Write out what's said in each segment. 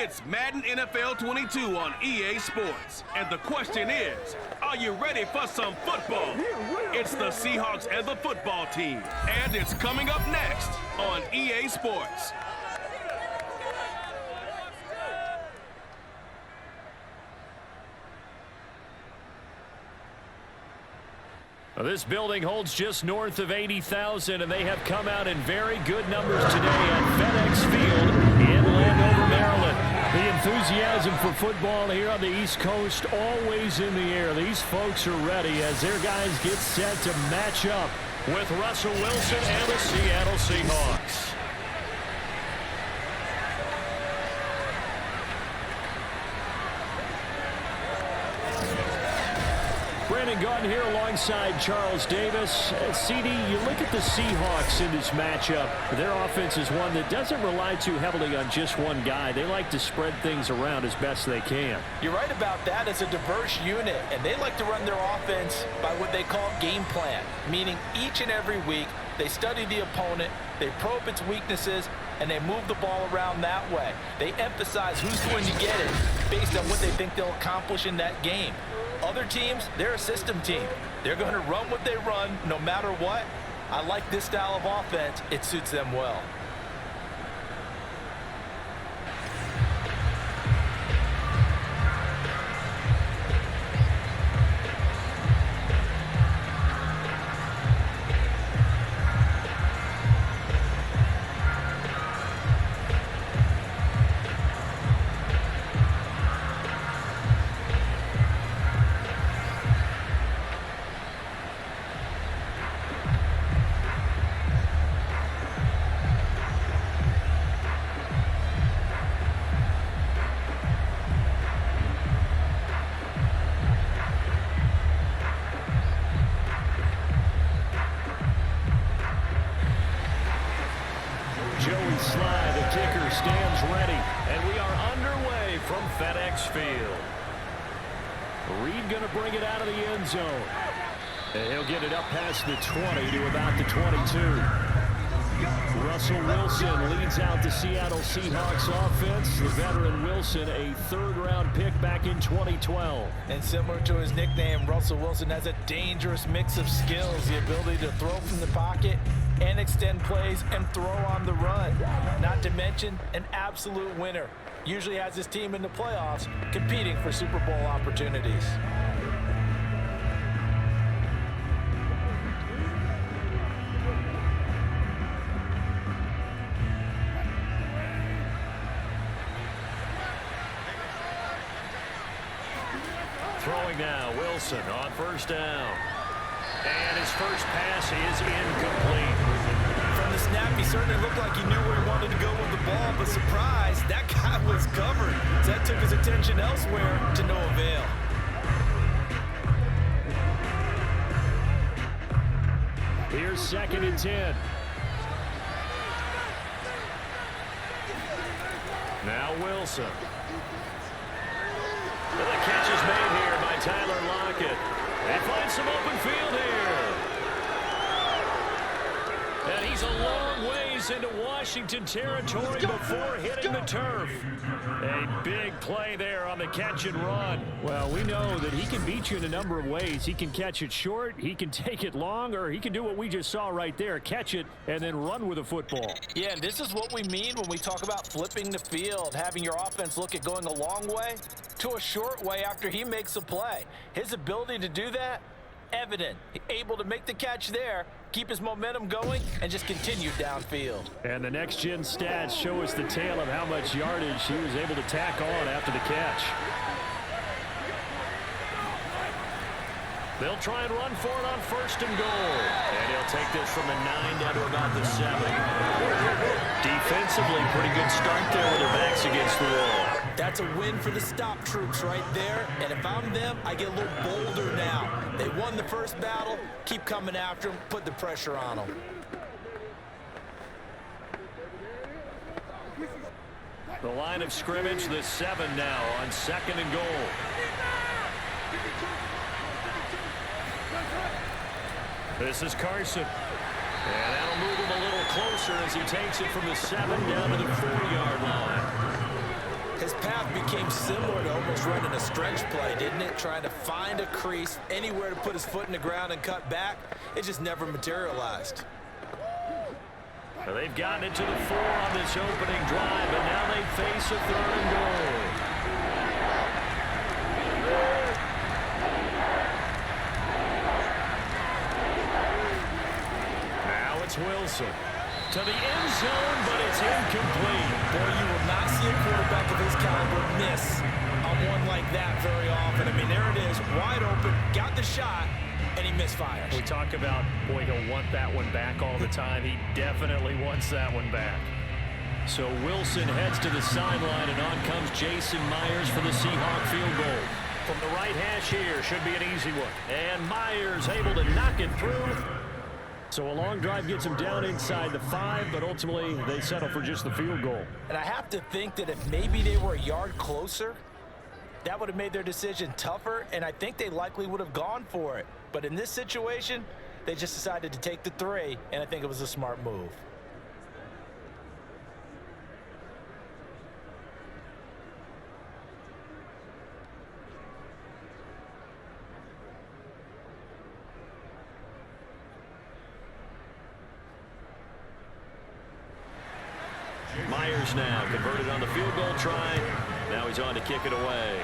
It's Madden NFL 22 on EA Sports. And the question is, are you ready for some football? It's the Seahawks and the football team. And it's coming up next on EA Sports. This building holds just north of 80,000, and they have come out in very good numbers today at FedEx Field in Landover, Maryland. The enthusiasm for football here on the East Coast always in the air. These folks are ready as their guys get set to match up with Russell Wilson and the Seattle Seahawks. Brandon Gaudin here alongside Charles Davis. CD, you look at the Seahawks in this matchup. Their offense is one that doesn't rely too heavily on just one guy. They like to spread things around as best they can. You're right about that. It's a diverse unit, and they like to run their offense by what they call game plan, meaning each and every week they study the opponent, they probe its weaknesses, and they move the ball around that way. They emphasize who's going to get it based on what they think they'll accomplish in that game. Other teams, they're a system team. They're going to run what they run no matter what. I like this style of offense. It suits them well. Stands ready, and we are underway from FedEx Field. Reed going to bring it out of the end zone. And he'll get it up past the 20 to about the 22. Russell Wilson leads out the Seattle Seahawks offense. The veteran Wilson, a third-round pick back in 2012. And similar to his nickname, Russell Wilson has a dangerous mix of skills, the ability to throw from the pocket and extend plays and throw on the run. Not to mention an absolute winner. Usually has his team in the playoffs competing for Super Bowl opportunities. Throwing now, Wilson on first down. And his first pass is incomplete. From the snap, he certainly looked like he knew where he wanted to go with the ball, but surprise, that guy was covered. So that took his attention elsewhere to no avail. Here's 2nd and 10. Now Wilson. And the catch is made here by Tyler Lockett. They find some open field here. And he's a long ways into Washington territory before hitting the turf. A big play there on the catch and run. Well, we know that he can beat you in a number of ways. He can catch it short, he can take it long, or he can do what we just saw right there, catch it and then run with the football. Yeah, and this is what we mean when we talk about flipping the field, having your offense look at going a long way to a short way after he makes a play. His ability to do that, evident. Able to make the catch there, keep his momentum going, and just continue downfield. And the next-gen stats show us the tale of how much yardage he was able to tack on after the catch. They'll try and run for it on 1st and goal. And he'll take this from the 9 down to about the 7. Defensively, pretty good start there with their backs against the wall. That's a win for the stop troops right there. And if I'm them, I get a little bolder now. They won the first battle. Keep coming after them. Put the pressure on them. The line of scrimmage, the 7 now on 2nd and goal. This is Carson. And that'll move him a little closer as he takes it from the 7 down to the 4-yard line. His path became similar to almost running a stretch play, didn't it? Trying to find a crease, anywhere to put his foot in the ground and cut back. It just never materialized. Well, they've gotten it to the 4 on this opening drive, and now they face a 3rd and goal. Now it's Wilson. To the end zone, but it's incomplete. Boy, you will not see a quarterback of his caliber miss on one like that very often. I mean, there it is, wide open, got the shot, and he misfires. We talk about, boy, he'll want that one back all the time. He definitely wants that one back. So Wilson heads to the sideline, and on comes Jason Myers for the Seahawk field goal. From the right hash here, should be an easy one. And Myers able to knock it through. So a long drive gets him down inside the 5, but ultimately they settle for just the field goal. And I have to think that if maybe they were a yard closer, that would have made their decision tougher, and I think they likely would have gone for it. But in this situation, they just decided to take the 3, and I think it was a smart move. Myers now converted on the field goal try. Now he's on to kick it away.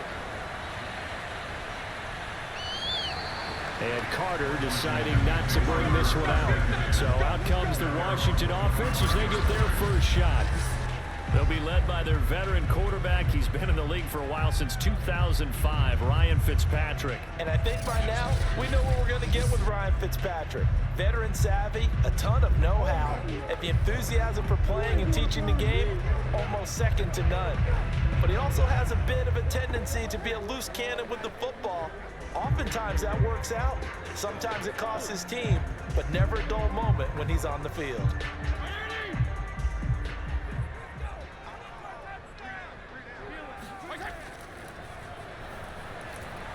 And Carter deciding not to bring this one out. So out comes the Washington offense as they get their first shot. They'll be led by their veteran quarterback. He's been in the league for a while, since 2005, Ryan Fitzpatrick. And I think by now, we know what we're going to get with Ryan Fitzpatrick. Veteran savvy, a ton of know-how, and the enthusiasm for playing and teaching the game, almost second to none. But he also has a bit of a tendency to be a loose cannon with the football. Oftentimes that works out. Sometimes it costs his team, but never a dull moment when he's on the field.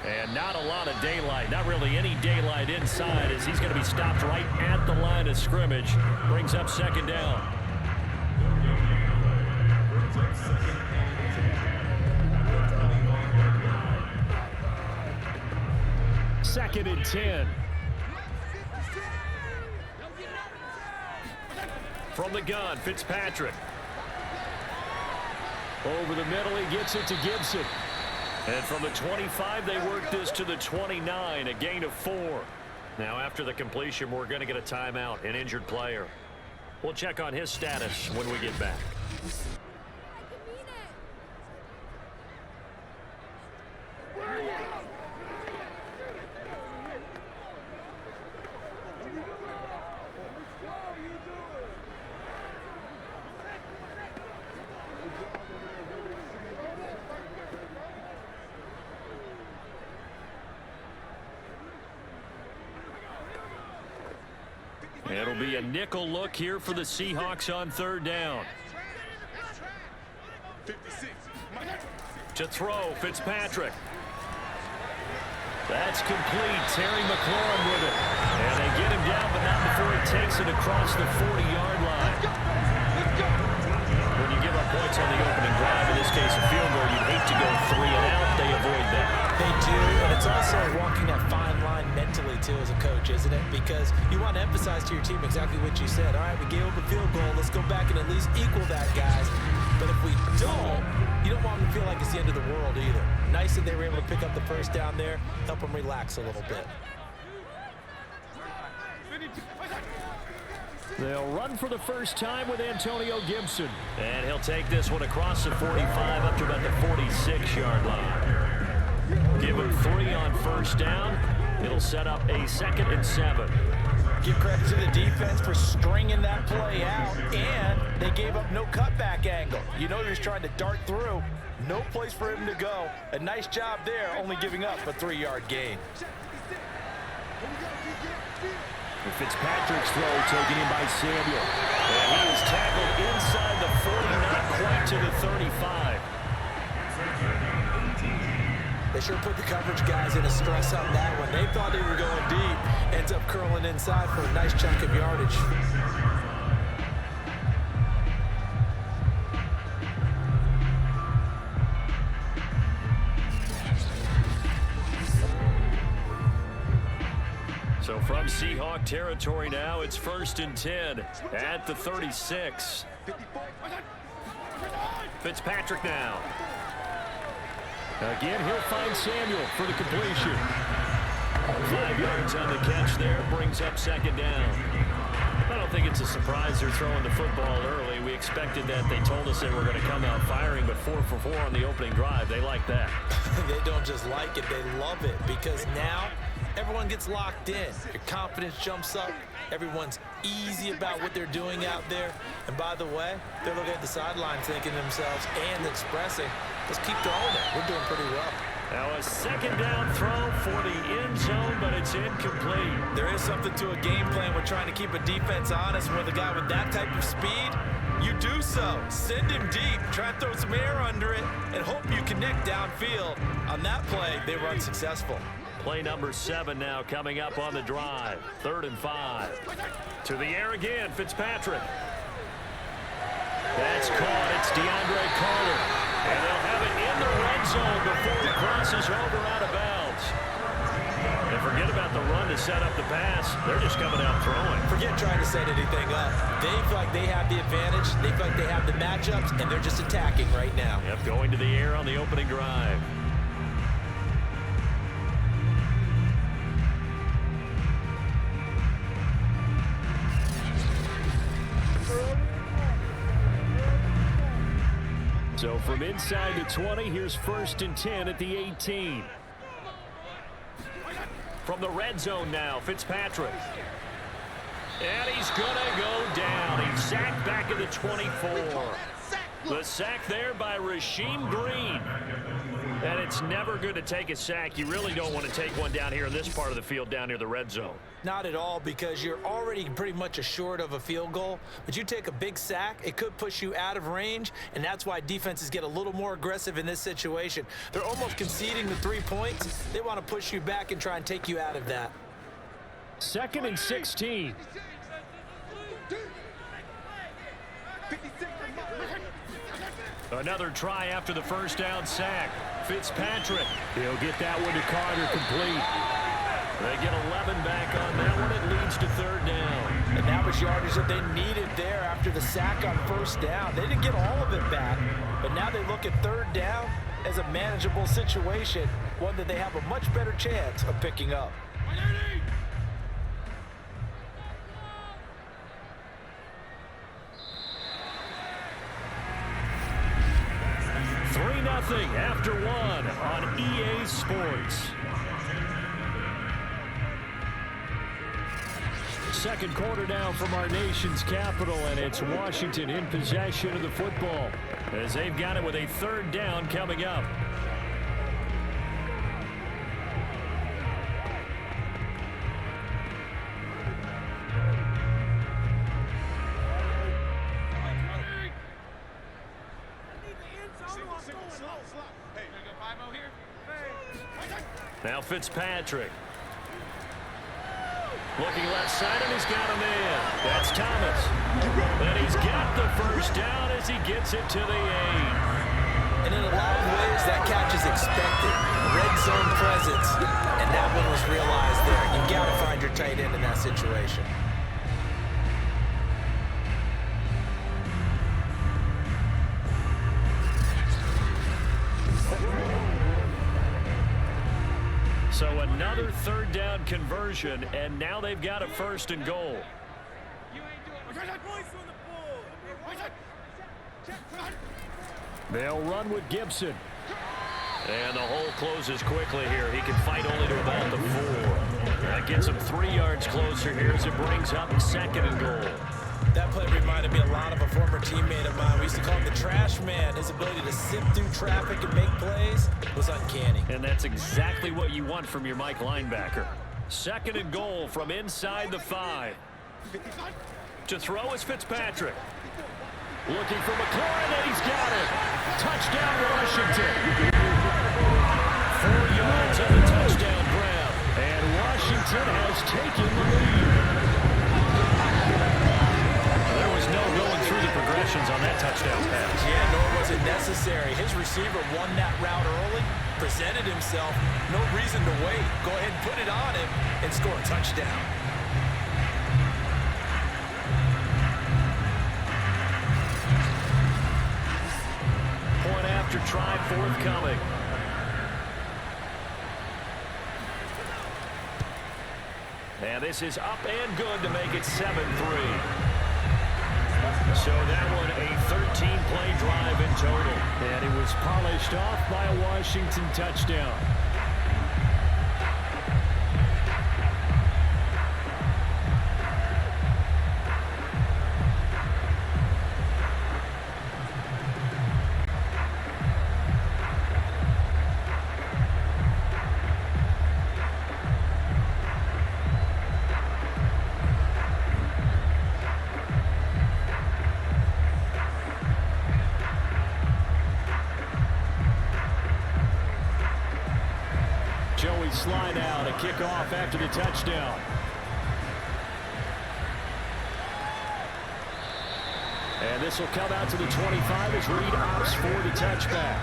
And not a lot of daylight, not really any daylight inside, as he's going to be stopped right at the line of scrimmage. Brings up 2nd down. Second and 10. From the gun, Fitzpatrick. Over the middle, he gets it to Gibson. And from the 25, they work this to the 29, a gain of 4. Now, after the completion, we're going to get a timeout, an injured player. We'll check on his status when we get back. It'll be a nickel look here for the Seahawks on 3rd down. To throw, Fitzpatrick. That's complete. Terry McLaurin with it. And they get him down, but not before he takes it across the 40-yard line. When you give up points on the opening drive, in this case a field goal, you'd hate to go 3 and out. They avoid that. They do, and it's also walking that fine line mentally, too, as a coach, isn't it? Because you want to emphasize to your team exactly what you said. All right, we gave up a field goal. Let's go back and at least equal that, guys. But if we don't, you don't want them to feel like it's the end of the world either. Nice that they were able to pick up the first down there, help them relax a little bit. They'll run for the first time with Antonio Gibson. And he'll take this one across the 45 up to about the 46-yard line. Give him 3 on first down. It'll set up a 2nd and 7. Give credit to the defense for stringing that play out, and they gave up no cutback angle. You know he was trying to dart through. No place for him to go. A nice job there, only giving up a 3-yard gain. Fitzpatrick's throw taken in by Samuel. And he is tackled inside the 40, not quite to the 35. They sure put the coverage guys in a stress on that one. They thought they were going deep. Ends up curling inside for a nice chunk of yardage. Seahawk territory now. It's 1st and 10 at the 36. Fitzpatrick now. Again, he'll find Samuel for the completion. 5 yards on the catch there, brings up 2nd down. I don't think it's a surprise they're throwing the football early. We expected that. They told us they were going to come out firing, but 4 for 4 on the opening drive. They like that. They don't just like it, they love it, because now everyone gets locked in. Your confidence jumps up. Everyone's easy about what they're doing out there. And by the way, they're looking at the sideline thinking to themselves and expressing, let's keep throwing it. We're doing pretty well. Now a 2nd down throw for the end zone, but it's incomplete. There is something to a game plan with trying to keep a defense honest. With a guy with that type of speed, you do so. Send him deep, try and throw some air under it, and hope you connect downfield. On that play, they were unsuccessful. Play number 7 now coming up on the drive. 3rd and 5. To the air again, Fitzpatrick. That's caught. It's DeAndre Carter. And they'll have it in the red zone before he crosses over out of bounds. And forget about the run to set up the pass. They're just coming out throwing. Forget trying to set anything up. They feel like they have the advantage. They feel like they have the matchups, and they're just attacking right now. Yep, going to the air on the opening drive. So from inside the 20, here's 1st and 10 at the 18. From the red zone now, Fitzpatrick. And he's going to go down. He's sacked back at the 24. The sack there by Rasheem Green. And it's never good to take a sack. You really don't want to take one down here in this part of the field down near the red zone. Not at all, because you're already pretty much assured of a field goal. But you take a big sack, it could push you out of range, and that's why defenses get a little more aggressive in this situation. They're almost conceding the 3 points. They want to push you back and try and take you out of that. 2nd and 16. Another try after the 1st down sack. Fitzpatrick. He'll get that one to Carter complete. They get 11 back on that one. It leads to 3rd down. And that was yardage that they needed there after the sack on 1st down. They didn't get all of it back, but now they look at 3rd down as a manageable situation, one that they have a much better chance of picking up. 3-0 after 1 on EA Sports. Second quarter now from our nation's capital, and it's Washington in possession of the football as they've got it with a 3rd down coming up. Now Fitzpatrick. Looking left side, and he's got a man. That's Thomas. And he's got the 1st down as he gets it to the 8. And in a lot of ways, that catch is expected. Red zone presence. And that one was realized there. You've got to find your tight end in that situation. So another 3rd down conversion, and now they've got a 1st and goal. They'll run with Gibson. And the hole closes quickly here. He can fight only to about the 4. That gets him 3 yards closer here as it brings up 2nd and goal. That play reminded me a lot of a former teammate of mine. We used to call him the trash man. His ability to sift through traffic and make plays was uncanny. And that's exactly what you want from your Mike linebacker. 2nd and goal from inside the 5. To throw is Fitzpatrick. Looking for McLaurin, and he's got it. Touchdown, Washington. 4 yards on the touchdown grab. And Washington has taken the lead. There was no going through the progressions on that touchdown pass. Yeah, nor was it necessary. His receiver won that route early, presented himself, no reason to wait. Go ahead and put it on him and score a touchdown. try forthcoming. And this is up and good to make it 7-3. So that one a 13-play drive in total. And it was polished off by a Washington touchdown. Joey slide out, a kickoff after the touchdown. And this will come out to the 25 as Reed opts for the touchback.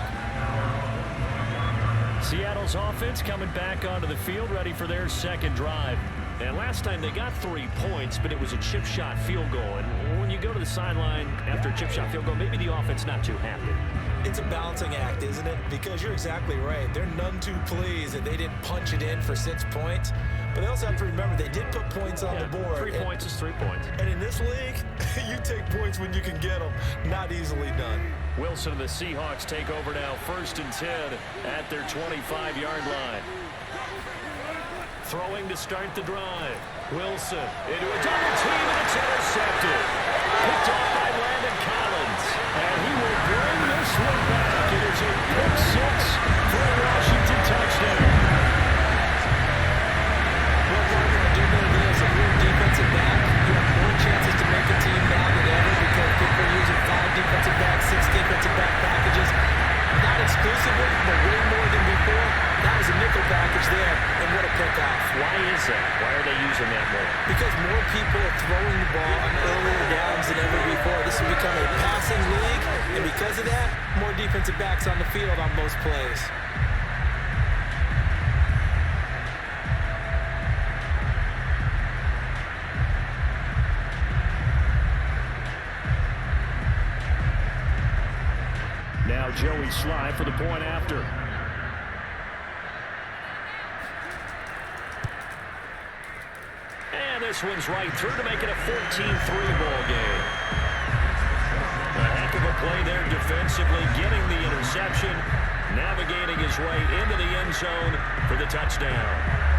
Seattle's offense coming back onto the field, ready for their second drive. And last time they got 3 points, but it was a chip shot field goal. And when you go to the sideline after a chip shot field goal, maybe the offense not too happy. It's a balancing act, isn't it? Because you're exactly right. They're none too pleased that they didn't punch it in for 6 points. But they also have to remember they did put points on the board. 3 points is 3 points. And in this league, you take points when you can get them. Not easily done. Wilson and the Seahawks take over now, 1st and 10 at their 25-yard line. Throwing to start the drive. Wilson into a double team, and it's intercepted. Picked off by Landon Collins. And he will bring this one back. It is a pick 6 for a Washington touchdown. What we're going to do is if you're a defensive back, you have more chances to make a team now than ever because people are using 5 defensive backs, 6 defensive back packages. Not exclusively, but way more than before. That was a nickel package there, and what a pickoff. Why is that? Why are they using that more? Because more people are throwing the ball on earlier downs than ever before. This has become a passing league, and because of that, more defensive backs on the field on most plays. Now Joey Sly for the point after. And this one's right through to make it a 14-3 ball game. A heck of a play there defensively, getting the interception, navigating his way into the end zone for the touchdown.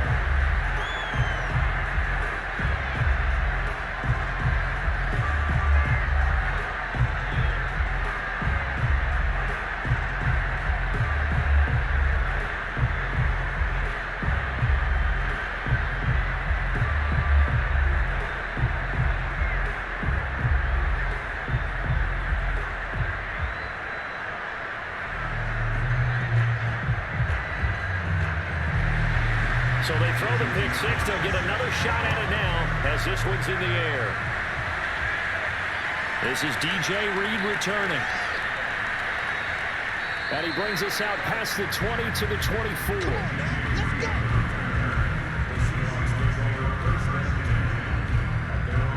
So they throw the pick 6. They'll get another shot at it now as this one's in the air. This is DJ Reed returning. And he brings us out past the 20 to the 24.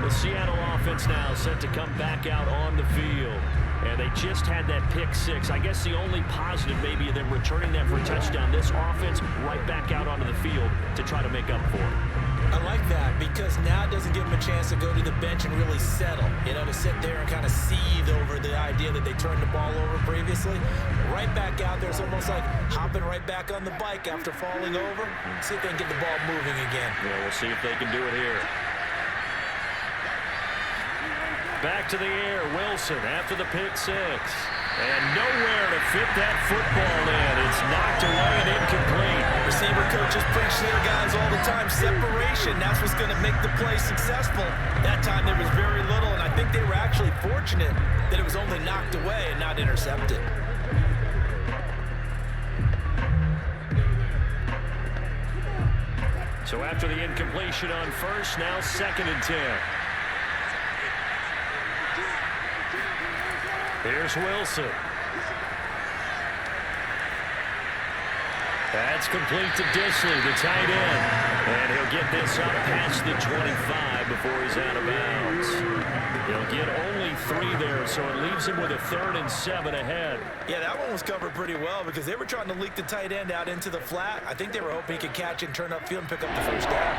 The Seattle offense now set to come back out on the field. And they just had that pick 6. I guess the only positive maybe of them returning that for a touchdown. This offense right back out onto the field to try to make up for it. I like that because now it doesn't give them a chance to go to the bench and really settle. You know, to sit there and kind of seethe over the idea that they turned the ball over previously. Right back out there, it's almost like hopping right back on the bike after falling over. See if they can get the ball moving again. Yeah, we'll see if they can do it here. Back to the air, Wilson after the pick 6. And nowhere to fit that football in. It's knocked away and incomplete. Receiver coaches preach to their guys all the time. Separation, that's what's going to make the play successful. That time there was very little, and I think they were actually fortunate that it was only knocked away and not intercepted. So after the incompletion on first, now 2nd and 10. Here's Wilson. That's complete to Disley, the tight end. And he'll get this up past the 25 before he's out of bounds. He'll get only 3 there, so it leaves him with a 3rd and 7 ahead. Yeah, that one was covered pretty well because they were trying to leak the tight end out into the flat. I think they were hoping he could catch it and turn upfield and pick up the first down.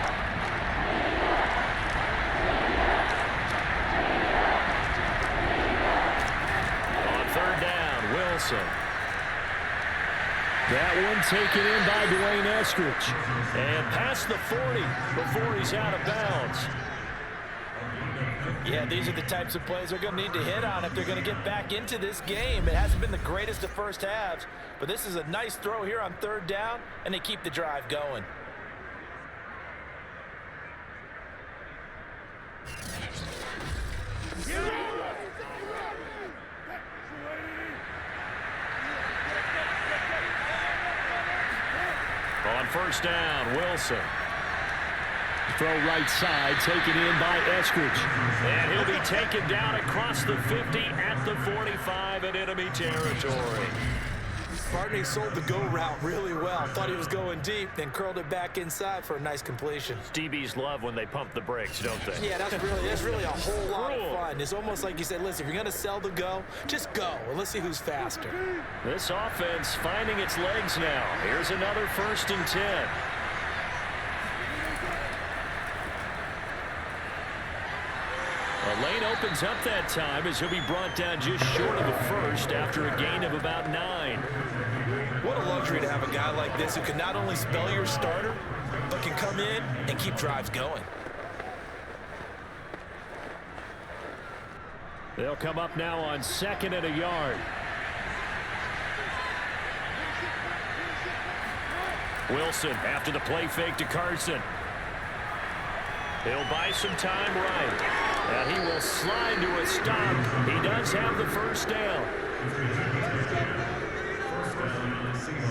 On 3rd down, Wilson. That one taken in by Dwayne Eskridge. And past the 40 before he's out of bounds. Yeah, these are the types of plays they're going to need to hit on if they're going to get back into this game. It hasn't been the greatest of first halves, but this is a nice throw here on 3rd down, and they keep the drive going. On 1st down, Wilson. Throw right side, taken in by Eskridge. And he'll be taken down across the 50 at the 45 in enemy territory. Partney sold the go route really well. Thought he was going deep, then curled it back inside for a nice completion. DBs love when they pump the brakes, don't they? Yeah, that's really a whole lot of fun. It's almost like you said, listen, if you're going to sell the go, just go, and let's see who's faster. This offense finding its legs now. Here's another 1st and 10. A lane opens up that time as he'll be brought down just short of a 1st after a gain of about 9. What a luxury to have a guy like this who can not only spell your starter, but can come in and keep drives going. They'll come up now on 2nd and a yard. Wilson after the play fake to Carson. He'll buy some time right. And he will slide to a stop. He does have the 1st down.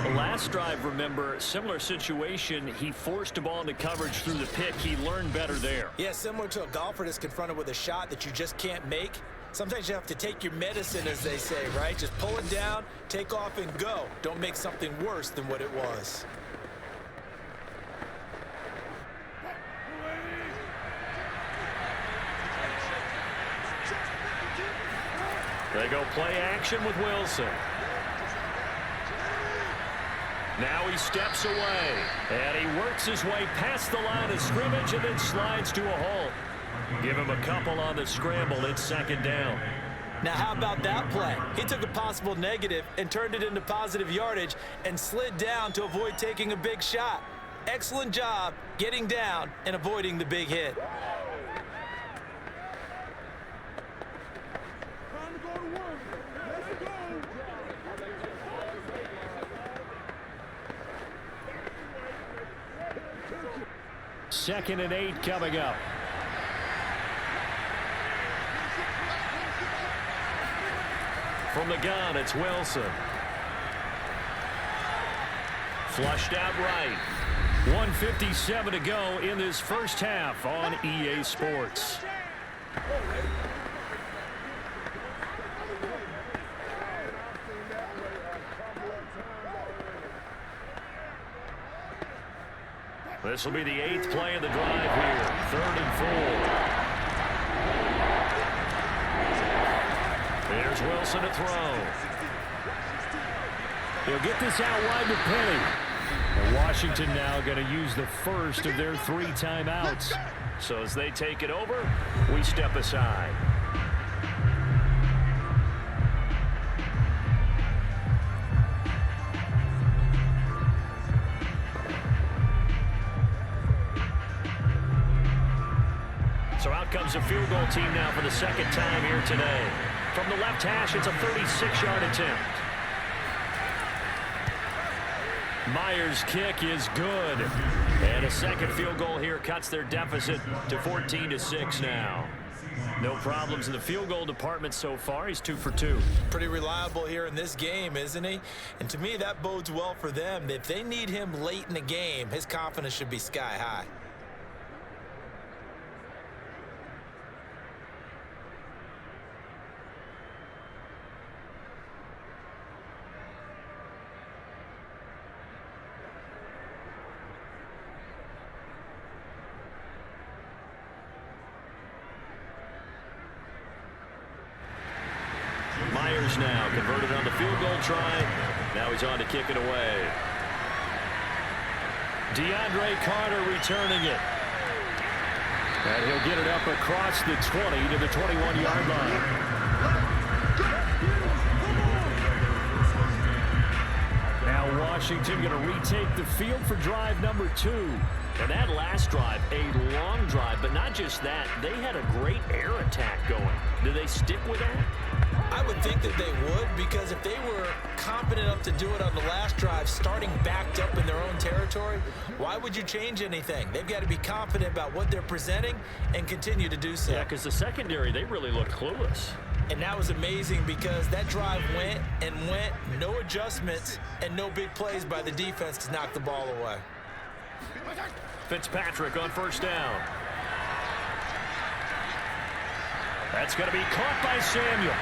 The last drive, remember, similar situation. He forced a ball into coverage through the pick. He learned better there. Yeah, similar to a golfer that's confronted with a shot that you just can't make. Sometimes you have to take your medicine, as they say, right? Just pull it down, take off, and go. Don't make something worse than what it was. They go play action with Wilson. Now he steps away, and he works his way past the line of scrimmage and then slides to a halt. Give him a couple on the scramble. It's 2nd down. Now, how about that play? He took a possible negative and turned it into positive yardage and slid down to avoid taking a big shot. Excellent job getting down and avoiding the big hit. Second and 8 coming up. From the gun, it's Wilson. Flushed out right. 1:57 to go in this first half on EA Sports. This will be the 8th play of the drive here. 3rd and 4. There's Wilson to throw. He'll get this out wide to Penny. And Washington now going to use the first of their 3 timeouts. So as they take it over, we step aside. So out comes a field goal team now for the 2nd time here today. From the left hash, it's a 36-yard attempt. Myers' kick is good. And a 2nd field goal here cuts their deficit to 14-6 now. No problems in the field goal department so far. He's 2 for 2. Pretty reliable here in this game, isn't he? And to me, that bodes well for them. If they need him late in the game, his confidence should be sky high. fires now. Converted on the field goal try. Now he's on to kick it away. DeAndre Carter returning it. And he'll get it up across the 20 to the 21-yard line. Now Washington going to retake the field for drive number 2. And that last drive, a long drive, but not just that. They had a great air attack going. Do they stick with that? I would think that they would, because if they were confident enough to do it on the last drive, starting backed up in their own territory, why would you change anything? They've got to be confident about what they're presenting and continue to do so. Yeah, because the secondary, they really looked clueless. And that was amazing because that drive went and went, no adjustments and no big plays by the defense to knock the ball away. Fitzpatrick on first down. That's going to be caught by Samuel.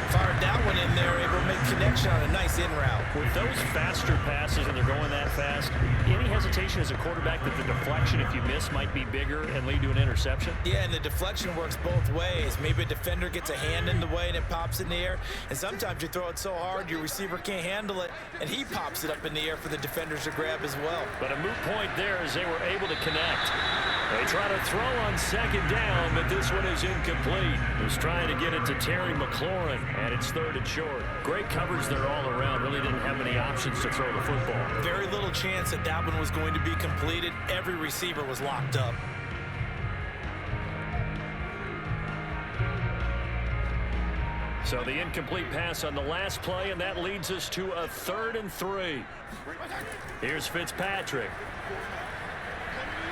Fired that one in there, able to make connection on a nice in route. With those faster passes and they're going that fast, any hesitation as a quarterback that the deflection, if you miss, might be bigger and lead to an interception? Yeah, and the deflection works both ways. Maybe a defender gets a hand in the way and it pops in the air, and sometimes you throw it so hard your receiver can't handle it, and he pops it up in the air for the defenders to grab as well. But a moot point there as they were able to connect. They try to throw on second down, but this one is incomplete. He's trying to get it to Terry McLaurin, and it's third and short. Great coverage there all around. Really didn't have many options to throw the football. Very little chance that that one was going to be completed. Every receiver was locked up. So the incomplete pass on the last play, and that leads us to a 3rd and 3. Here's Fitzpatrick.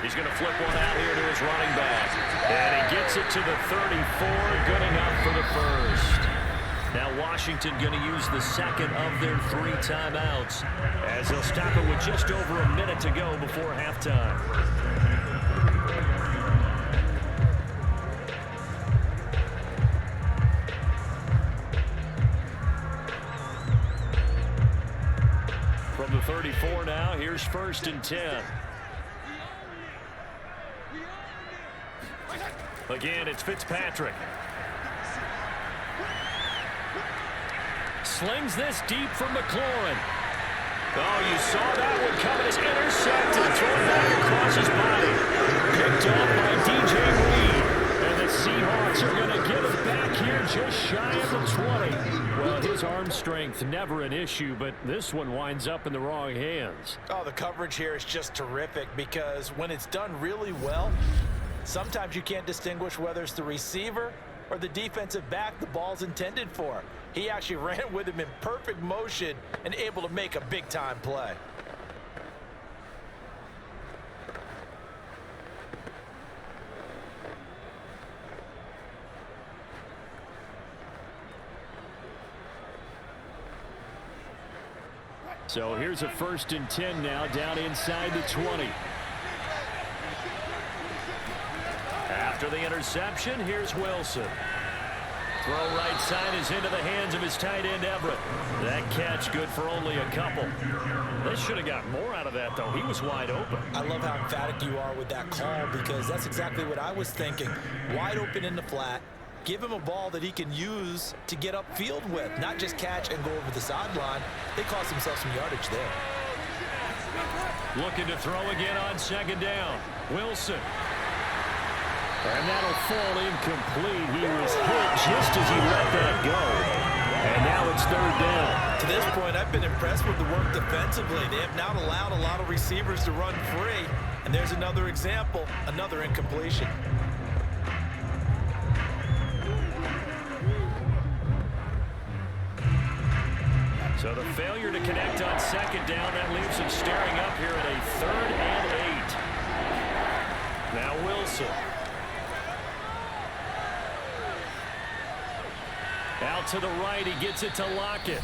He's going to flip one out here to his running back. And he gets it to the 34. Good enough for the first. Now Washington going to use the second of their 3 timeouts as they'll stop it with just over a minute to go before halftime. From the 34 now, here's 1st and 10. Again, it's Fitzpatrick. Slings this deep from McLaurin. Oh, you saw that one coming. It's intercepted. Thrown back across his body. Picked off by DJ Reed. And the Seahawks are going to get it back here just shy of the 20. Well, his arm strength, never an issue, but this one winds up in the wrong hands. Oh, the coverage here is just terrific because when it's done really well, sometimes you can't distinguish whether it's the receiver or the defensive back the ball's intended for. He actually ran with him in perfect motion and able to make a big-time play. So here's a 1st and 10 now, down inside the 20. After the interception, here's Wilson. Throw right side is into the hands of his tight end, Everett. That catch good for only a couple. They should have got more out of that, though. He was wide open. I love how emphatic you are with that call because that's exactly what I was thinking. Wide open in the flat. Give him a ball that he can use to get upfield with, not just catch and go over the sideline. They cost themselves some yardage there. Looking to throw again on 2nd down. Wilson. And that'll fall incomplete. He was hit just as he let that go. And now it's 3rd down. To this point, I've been impressed with the work defensively. They have not allowed a lot of receivers to run free. And there's another example, another incompletion. So the failure to connect on 2nd down, that leaves him staring up here at a 3rd and 8. Now Wilson. Out to the right, he gets it to Lockett.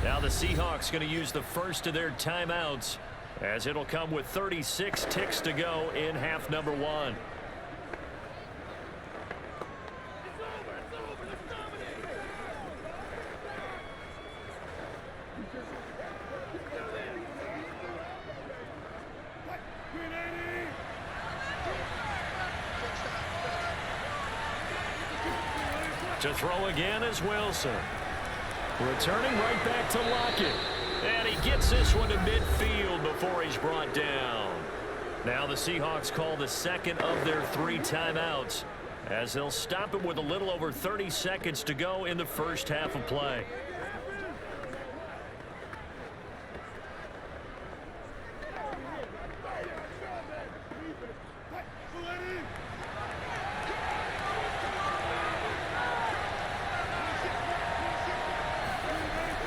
Now the Seahawks going to use the first of their timeouts as it'll come with 36 ticks to go in half number 1. To throw again is Wilson. Returning right back to Lockett. And he gets this one to midfield before he's brought down. Now the Seahawks call the second of their 3 timeouts, as they'll stop it with a little over 30 seconds to go in the first half of play.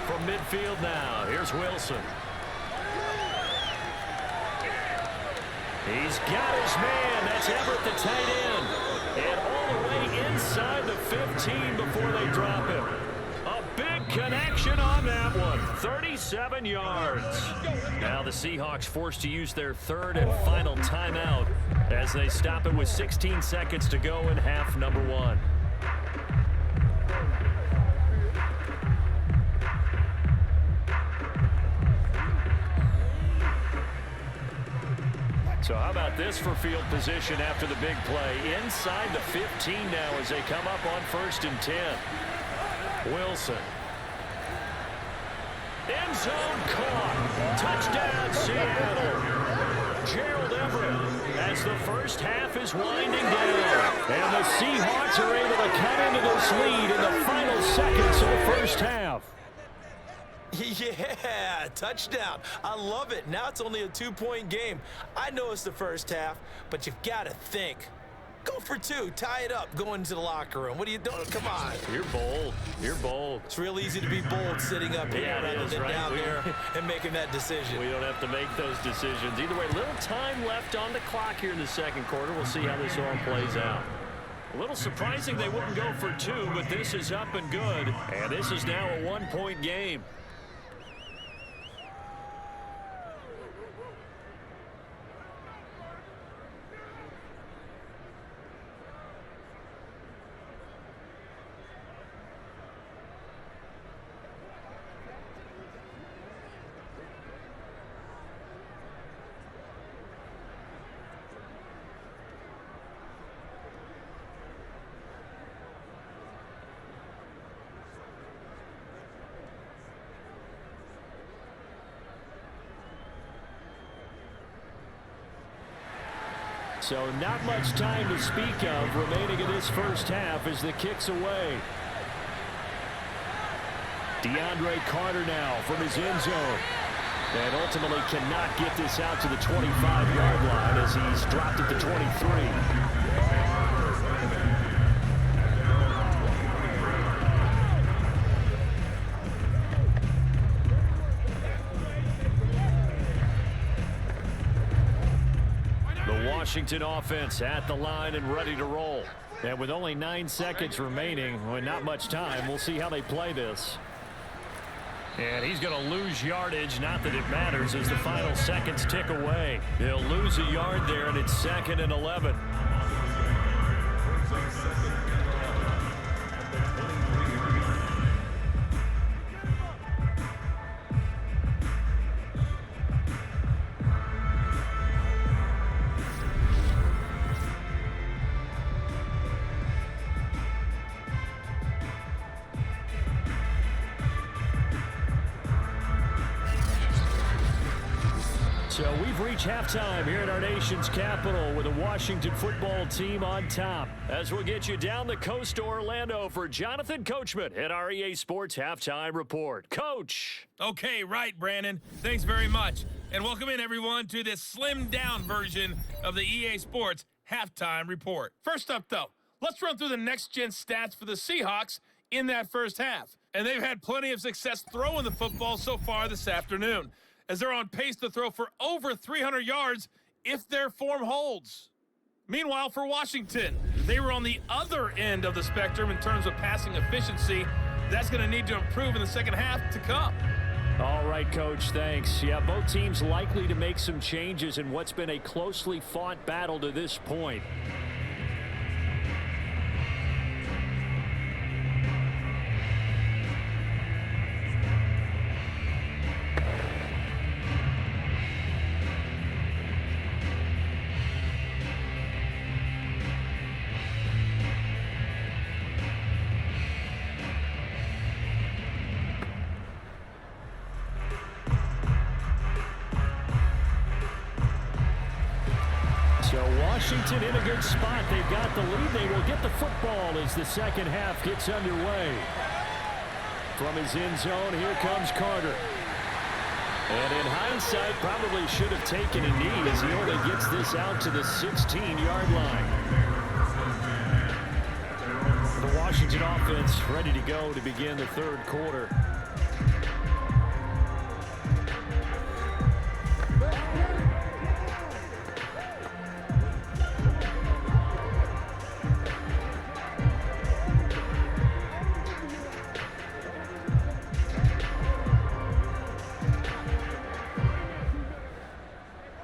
From midfield now, here's Wilson. He's got his man. That's Everett, the tight end. And all the way inside the 15 before they drop him. A big connection on that one. 37 yards. Now the Seahawks forced to use their 3rd and final timeout as they stop it with 16 seconds to go in half number 1. So how about this for field position after the big play? Inside the 15 now as they come up on 1st and 10. Wilson. End zone caught. Touchdown, Seattle. Gerald Everett as the first half is winding down. And the Seahawks are able to cut into this lead in the final seconds of the first half. Yeah, touchdown. I love it. Now it's only a 2-point game. I know it's the first half, but you've got to think. Go for 2. Tie it up. Go into the locker room. What are you doing? Come on. You're bold. You're bold. It's real easy to be bold sitting up here rather than down there and making that decision. We don't have to make those decisions. Either way, little time left on the clock here in the second quarter. We'll see how this all plays out. A little surprising they wouldn't go for 2, but this is up and good. And this is now a 1-point game. So not much time to speak of remaining in this first half as the kick's away. DeAndre Carter now from his end zone. And ultimately cannot get this out to the 25-yard line as he's dropped at the 23. Washington offense at the line and ready to roll. And with only 9 seconds remaining, with not much time, we'll see how they play this. And he's going to lose yardage, not that it matters, as the final seconds tick away. He'll lose a yard there, and it's 2nd and 11. So we've reached halftime here at our nation's capital with the Washington football team on top. As we'll get you down the coast to Orlando for Jonathan Coachman at our EA Sports Halftime Report. Coach! Okay, right, Brandon. Thanks very much. And welcome in, everyone, to this slimmed-down version of the EA Sports Halftime Report. First up, though, let's run through the next-gen stats for the Seahawks in that first half. And they've had plenty of success throwing the football so far this afternoon, as they're on pace to throw for over 300 yards if their form holds. Meanwhile, for Washington, they were on the other end of the spectrum in terms of passing efficiency. That's going to need to improve in the second half to come. All right, Coach, thanks. Yeah, both teams likely to make some changes in what's been a closely fought battle to this point. Washington in a good spot. They've got the lead. They will get the football as the second half gets underway. From his end zone, here comes Carter. And in hindsight, probably should have taken a knee as he only gets this out to the 16-yard line. The Washington offense ready to go to begin the third quarter.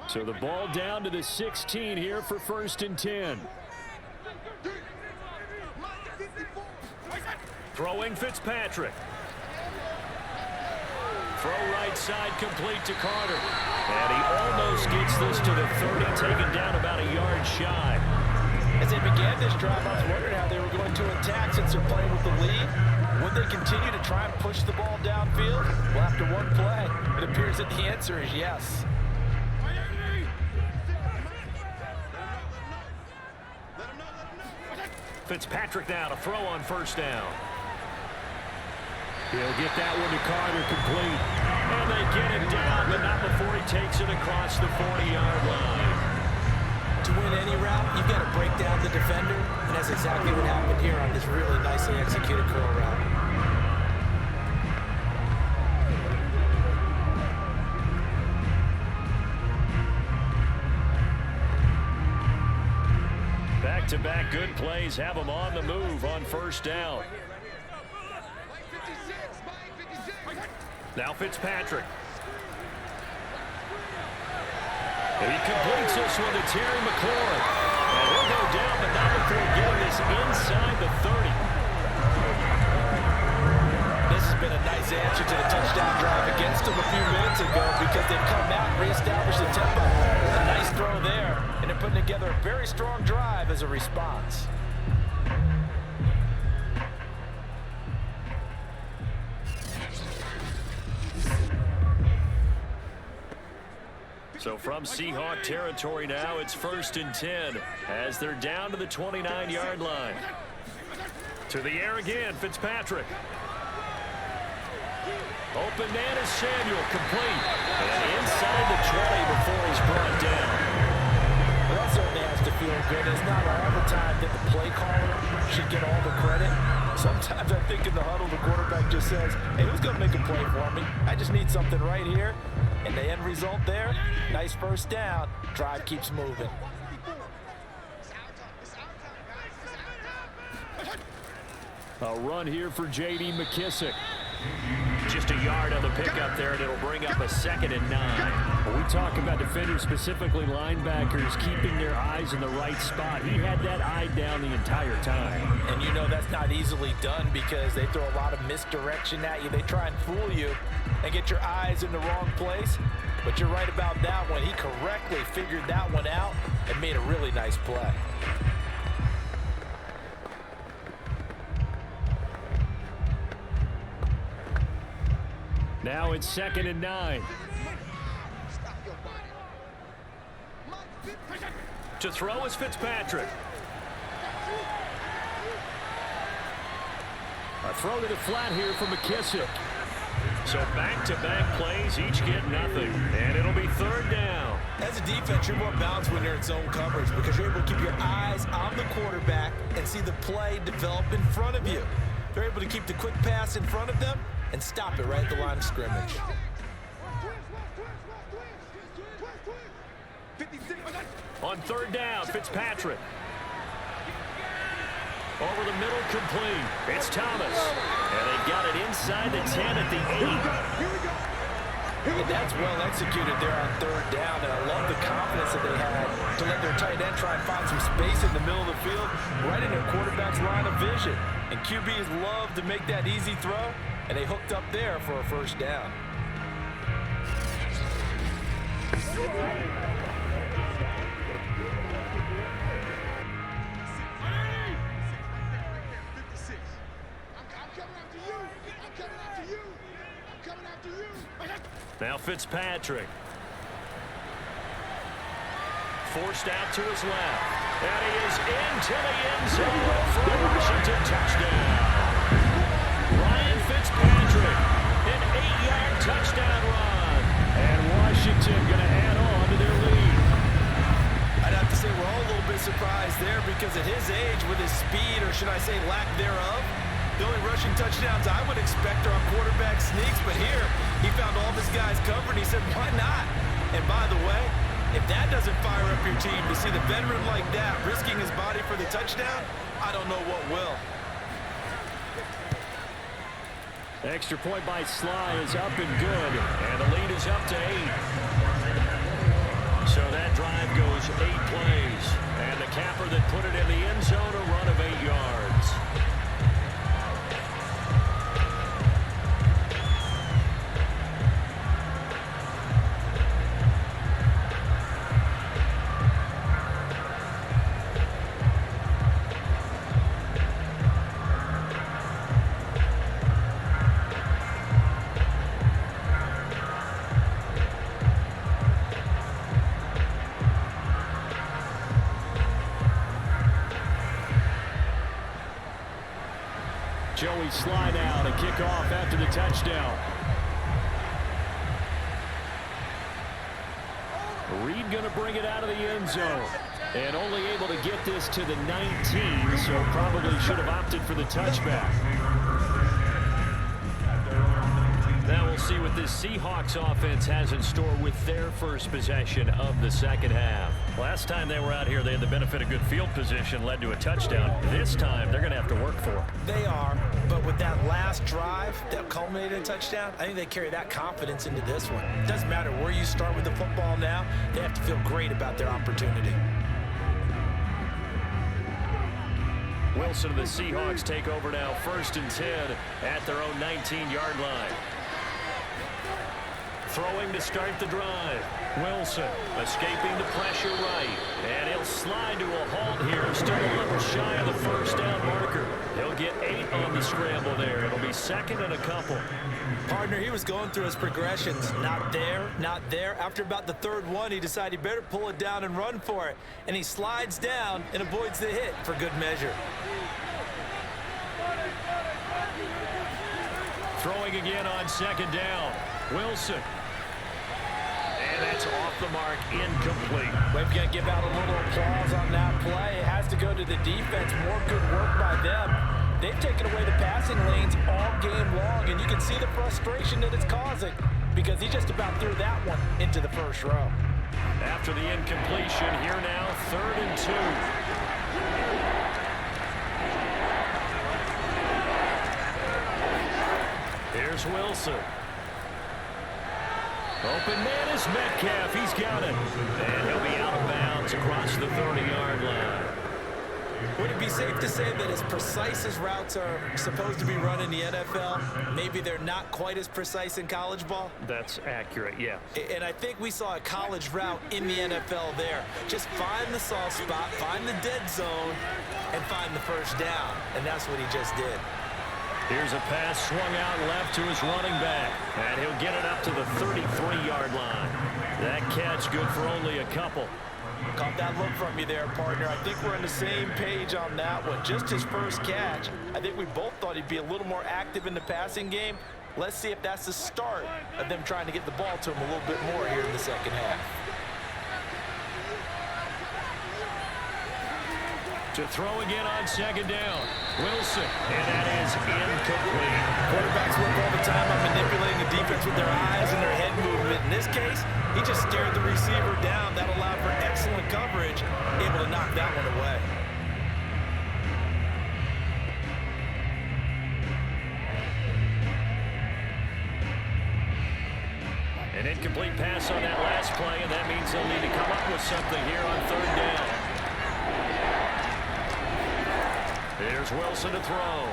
So the ball down to the 16 here for 1st and 10. Throwing Fitzpatrick. Throw right side complete to Carter. And he almost gets this to the 30, taken down about a yard shy. As they began this drive, I was wondering how they were going to attack since they're playing with the lead. Would they continue to try and push the ball downfield? Well, after one play, it appears that the answer is yes. Fitzpatrick now to throw on 1st down. He'll get that one to Carter complete. And they get him down, but not before he takes it across the 40-yard line. To win any route, you've got to break down the defender, and that's exactly what happened here on this really nicely executed curl route. Back-to-back good plays have them on the move on 1st down. Now Fitzpatrick. And he completes this one to Terry McLaurin. And he'll go down, but not before getting this inside the 30. This has been a nice answer to the touchdown drive against them a few minutes ago because they've come out and reestablished the tempo. A nice throw there, and they're putting together a very strong drive as a response. So from Seahawk territory now, it's 1st and 10 as they're down to the 29-yard line. To the air again, Fitzpatrick. Open man is Samuel, complete. And inside the 20 before he's brought down. Well, that certainly has to feel good. It's not all the time that the play caller should get all the credit. Sometimes I think in the huddle, the quarterback just says, hey, who's going to make a play for me? I just need something right here. And the end result there, nice 1st down. Drive keeps moving. A run here for J.D. McKissick. Just a yard on the pickup there, and it'll bring up a 2nd and 9. When we talk about defenders, specifically linebackers, keeping their eyes in the right spot, he had that eye down the entire time. And you know that's not easily done because they throw a lot of misdirection at you. They try and fool you and get your eyes in the wrong place. But you're right about that one. He correctly figured that one out and made a really nice play. Now it's 2nd and 9. To throw is Fitzpatrick. A throw to the flat here for McKissick. So back-to-back plays, each get nothing. And it'll be 3rd down. As a defense, you're more balanced when you're in zone coverage because you're able to keep your eyes on the quarterback and see the play develop in front of you. They're able to keep the quick pass in front of them and stop it right at the line of scrimmage. On 3rd down, Fitzpatrick. Over the middle, complete. It's Thomas. And they got it inside the 10 at the 8. And that's well executed there on 3rd down, and I love the confidence that they had to let their tight end try and find some space in the middle of the field, right in their quarterback's line of vision. And QBs love to make that easy throw, and they hooked up there for a 1st down. Now Fitzpatrick. forced out to his left. And he is into the end zone for a Washington touchdown. Ryan Fitzpatrick, an 8-yard touchdown run. And Washington going to add on to their lead. I'd have to say we're all a little bit surprised there because at his age, with his speed, or should I say lack thereof, the only rushing touchdowns I would expect are on quarterback sneaks. But here, he found all of his guys covered. He said, why not? And by the way, if that doesn't fire up your team to see the veteran like that risking his body for the touchdown, I don't know what will. Extra point by Sly is up and good, and the lead is up to 8. So that drive goes 8 plays, and the capper that put it in the end zone, a run of 8 yards. Joey Sly now to kick off after the touchdown. Reed going to bring it out of the end zone. And only able to get this to the 19, so probably should have opted for the touchback. Now we'll see what this Seahawks offense has in store with their first possession of the second half. Last time they were out here, they had the benefit of good field position, led to a touchdown. This time, they're going to have to work for it. They are, but with that last drive that culminated in a touchdown, I think they carry that confidence into this one. It doesn't matter where you start with the football now, they have to feel great about their opportunity. Wilson and the Seahawks take over now, 1st and 10 at their own 19-yard line. Throwing to start the drive. Wilson escaping the pressure right. And he'll slide to a halt here. Still a little shy of the first down marker. He'll get 8 on the scramble there. It'll be 2nd and a couple. Partner, he was going through his progressions. Not there, not there. After about the 3rd one, he decided he better pull it down and run for it. And he slides down and avoids the hit for good measure. Throwing again on 2nd down. Wilson. And that's off the mark, incomplete. We've got to give out a little applause on that play. It has to go to the defense. More good work by them. They've taken away the passing lanes all game long, and you can see the frustration that it's causing because he just about threw that one into the first row. After the incompletion, here now, 3rd and 2. Here's Wilson. Open man is Metcalf. He's got it. And he'll be out of bounds across the 30-yard line. Would it be safe to say that as precise as routes are supposed to be run in the NFL, maybe they're not quite as precise in college ball? That's accurate, yeah. And I think we saw a college route in the NFL there. Just find the soft spot, find the dead zone, and find the first down. And that's what he just did. Here's a pass swung out left to his running back. And he'll get it up to the 33-yard line. That catch good for only a couple. Caught that look from you there, partner. I think we're on the same page on that one. Just his first catch. I think we both thought he'd be a little more active in the passing game. Let's see if that's the start of them trying to get the ball to him a little bit more here in the second half. To throw again on 2nd down. Wilson, and that is incomplete. Quarterbacks work all the time on manipulating the defense with their eyes and their head movement. In this case, he just stared the receiver down. That allowed for excellent coverage, able to knock that one away. An incomplete pass on that last play, and that means they'll need to come up with something here on 3rd down. Here's Wilson to throw.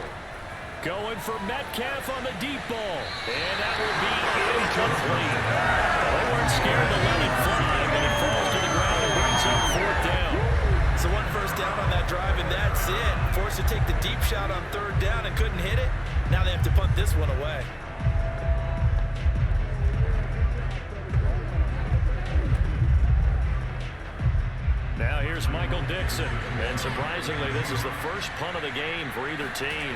Going for Metcalf on the deep ball. And that will be incomplete. They weren't scared to let it fly, but it falls to the ground and brings up 4th down. So 1 first down on that drive, and that's it. Forced to take the deep shot on 3rd down and couldn't hit it. Now they have to punt this one away. here's Michael Dixon. And surprisingly, this is the first punt of the game for either team.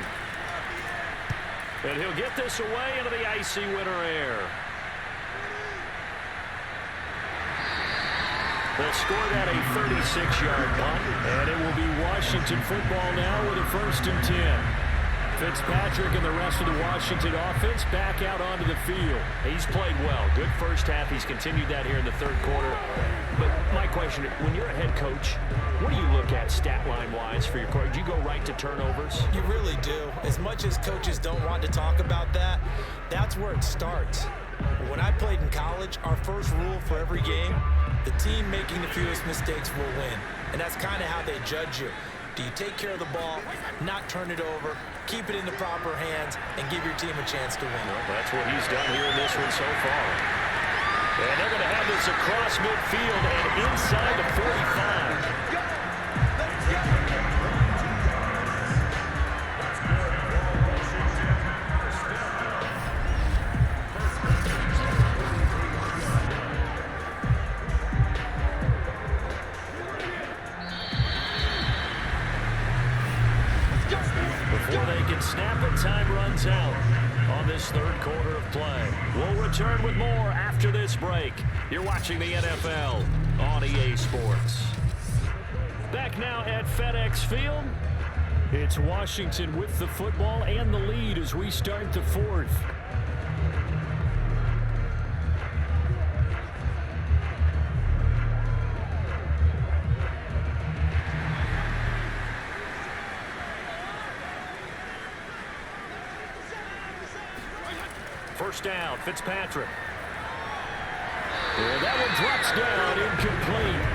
And he'll get this away into the icy winter air. They'll score that a 36-yard punt. And it will be Washington football now with a 1st and 10. Fitzpatrick and the rest of the Washington offense back out onto the field. He's played well. Good first half. He's continued that here in the 3rd quarter. But my question, when you're a head coach, what do you look at stat line-wise for your court? Do you go right to turnovers? You really do. As much as coaches don't want to talk about that, that's where it starts. When I played in college, our first rule for every game, the team making the fewest mistakes will win. And that's kind of how they judge you. Do you take care of the ball, not turn it over, keep it in the proper hands, and give your team a chance to win? Well, that's what he's done here in this one so far. And they're going to have this across midfield and inside the 45. Before they can snap it, time runs out on this 3rd quarter of play. We'll return with more after this break. You're watching the NFL on EA Sports. Back now at FedEx Field. It's Washington with the football and the lead as we start the 4th. First down, Fitzpatrick. And that one drops down, incomplete.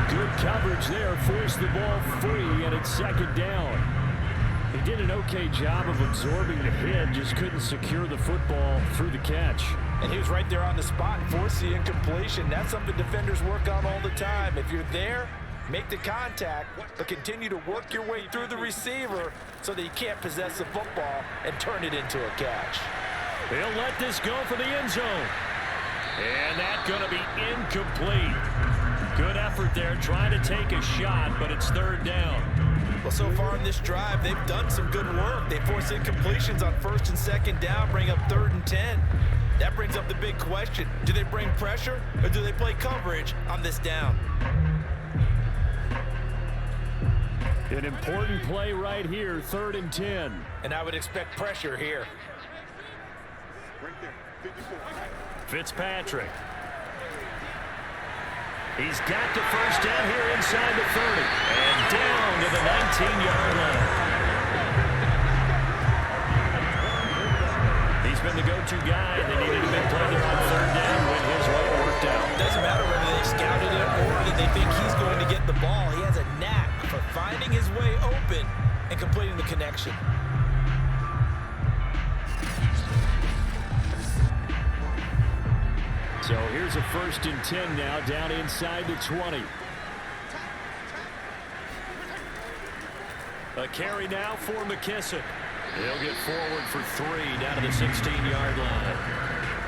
Good coverage there, forced the ball free, and it's 2nd down. He did an okay job of absorbing the hit, just couldn't secure the football through the catch. And he was right there on the spot and forced the incompletion. That's something defenders work on all the time. If you're there, make the contact, but continue to work your way through the receiver so that you can't possess the football and turn it into a catch. They'll let this go for the end zone. And that's going to be incomplete. Good effort there, trying to take a shot, but it's 3rd down. Well, so far in this drive, they've done some good work. They force incompletions on 1st and 2nd down, bring up 3rd and 10. That brings up the big question. Do they bring pressure, or do they play coverage on this down? An important play right here, 3rd and 10. And I would expect pressure here. Fitzpatrick. He's got the first down here inside the 30. And down to the 19-yard line. He's been the go-to guy. They needed a big play there on 3rd down when his way worked out. Doesn't matter whether they scouted it or that they think he's going to get the ball. He has a knack for finding his way open and completing the connection. So here's a 1st and 10 now, down inside the 20. A carry now for McKissick. He'll get forward for 3 down to the 16-yard line.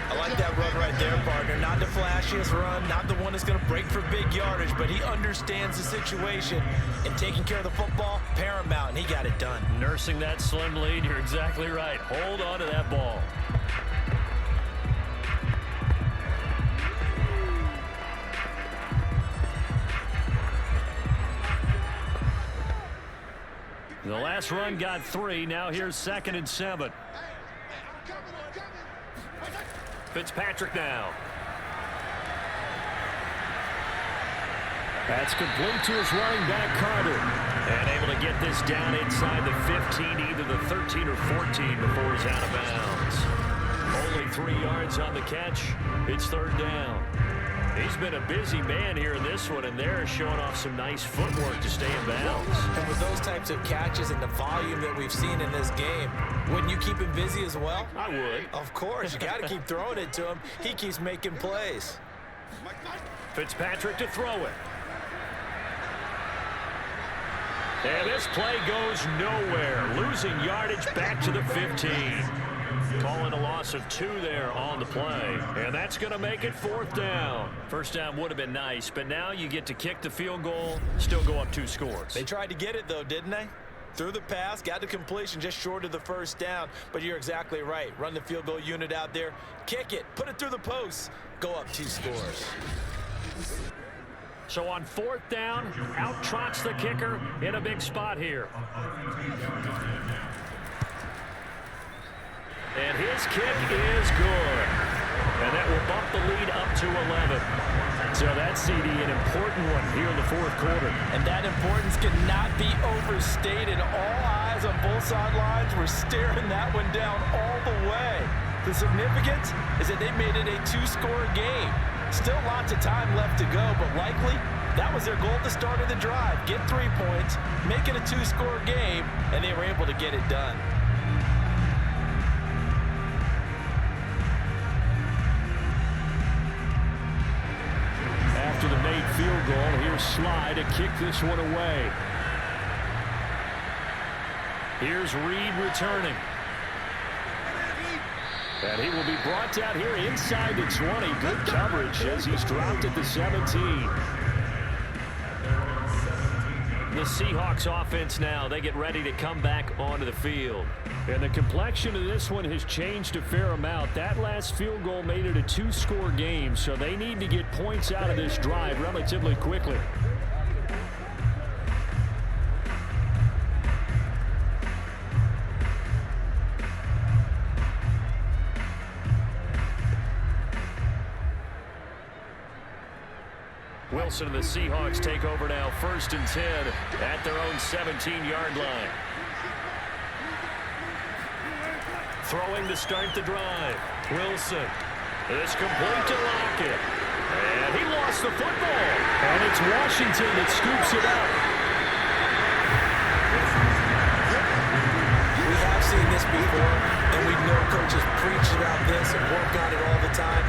I like that run right there, partner. Not the flashiest run, not the one that's going to break for big yardage, but he understands the situation, and taking care of the football, paramount, and he got it done. Nursing that slim lead, you're exactly right. Hold on to that ball. The last run got 3. Now here's 2nd and 7. Fitzpatrick now. That's complete to his running back, Carter. And able to get this down inside the 15, either the 13 or 14 before he's out of bounds. Only 3 yards on the catch. It's 3rd down. He's been a busy man here in this one, and they're showing off some nice footwork to stay in bounds. And with those types of catches and the volume that we've seen in this game, wouldn't you keep him busy as well? I would. Of course. You got to keep throwing it to him. He keeps making plays. Fitzpatrick to throw it. And this play goes nowhere. Losing yardage back to the 15. Calling a loss of 2 there on the play. And that's going to make it 4th down. First down would have been nice, but now you get to kick the field goal, still go up 2 scores. They tried to get it, though, didn't they? Threw the pass, got the completion just short of the first down. But you're exactly right. Run the field goal unit out there. Kick it. Put it through the posts. Go up 2 scores. So on 4th down, out trots the kicker in a big spot here. And his kick is good. And that will bump the lead up to 11. So that's, CD, an important one here in the 4th quarter. And that importance cannot be overstated. All eyes on both sidelines were staring that one down all the way. The significance is that they made it a 2-score game. Still lots of time left to go, but likely that was their goal at the start of the drive. Get 3 points, make it a 2-score game, and they were able to get it done. After the made field goal, here's Sly to kick this one away. Here's Reed returning. And he will be brought down here inside the 20. Good coverage as he's dropped at the 17. The Seahawks offense now, they get ready to come back onto the field. And the complexion of this one has changed a fair amount. That last field goal made it a 2-score game, so they need to get points out of this drive relatively quickly. Wilson and the Seahawks take over now, 1st and 10 at their own 17-yard line. Throwing to start the drive. Wilson. It's complete to Lockett. And he lost the football. And it's Washington that scoops it up. We have seen this before, and we know coaches preach about this and work on it all the time.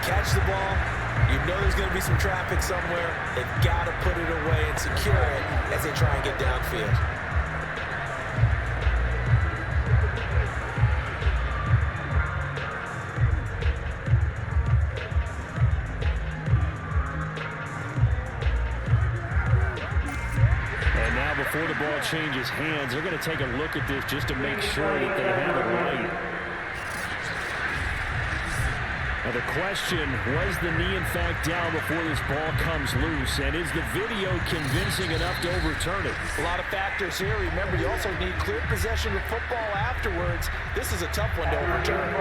Catch the ball. You know there's going to be some traffic somewhere. They've got to put it away and secure it as they try and get downfield. And now before the ball changes hands, they're going to take a look at this just to make sure that they have it right. Now the question, was the knee in fact down before this ball comes loose? And is the video convincing enough to overturn it? A lot of factors here. Remember, you also need clear possession of football afterwards. This is a tough one to overturn.